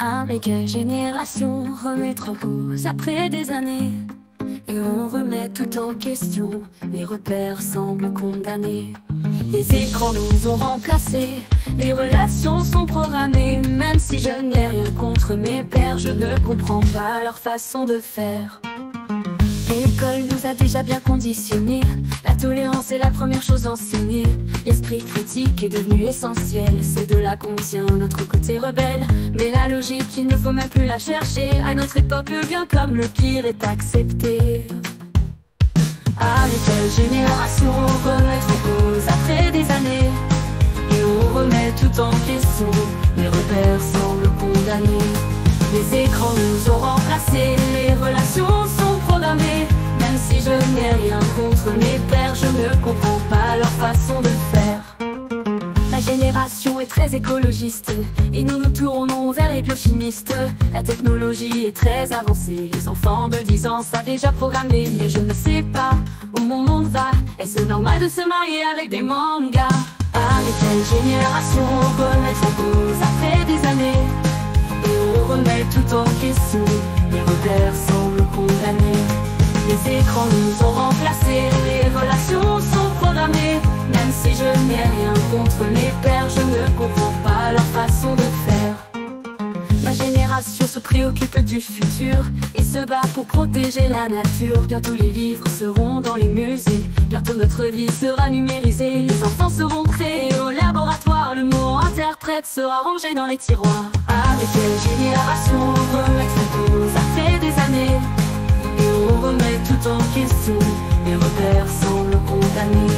Avec quelle génération remettre en cause après des années? Et on remet tout en question, les repères semblent condamnés. Les écrans nous ont remplacés, les relations sont programmées. Même si je n'ai rien contre mes pères, je ne comprends pas leur façon de faire. L'école nous a déjà bien conditionnés, la tolérance est la première chose enseignée. L'esprit critique est devenu essentiel, c'est de là qu'on tient notre côté rebelle. Mais la logique, il ne faut même plus la chercher. À notre époque, le bien comme le pire est accepté. Avec quelle génération remettre en cause après des années? Et on remet tout en question, les repères semblent condamnés. Les écrans nous ont remplacés, les relations sont programmées. Même si je n'ai rien contre mes pères, je ne comprends pas leur façon de faire. La génération est très écologiste et nous nous tournons vers les biochimistes. La technologie est très avancée, les enfants de 10 ans savent déjà programmer. Mais je ne sais pas où mon monde va, est-ce normal de se marier avec des mangas? Avec quelle génération remettre en cause après des années? Et on remet tout en question, les repères semblent condamnés. Les écrans nous ont remplacés, les relations sont programmées. Même si je n'ai rien contre mes pères, je ne comprends pas leur façon de faire. Ma génération se préoccupe du futur et se bat pour protéger la nature. Bientôt les livres seront dans les musées, bientôt notre vie sera numérisée. Les enfants seront créés au laboratoire, le mot interprète sera rangé dans les tiroirs. Avec quelle génération remettre en cause après des années? Et on remet tout en question, les repères semblent condamnés.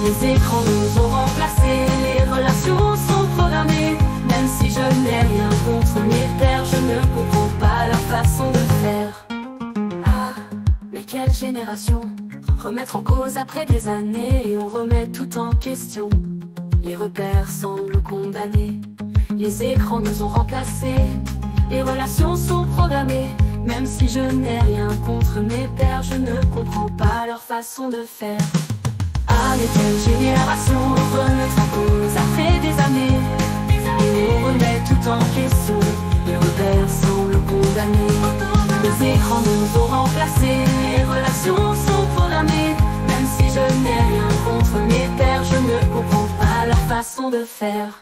Les écrans nous ont remplacés, les relations sont programmées. Même si je n'ai rien contre mes pères, je ne comprends pas leur façon de faire. Ah, mais quelle génération remettre en cause après des années? Et on remet tout en question, les repères semblent condamnés. Les écrans nous ont remplacés, les relations sont programmées. Même si je n'ai rien contre mes pères, je ne comprends pas leur façon de faire. Avec quelle génération remettre en cause après des années? Et on remet tout en question, les repères semblent condamnés. Les écrans nous ont remplacés, les relations sont programmées. Même si je n'ai rien contre mes pères, je ne comprends pas leur façon de faire.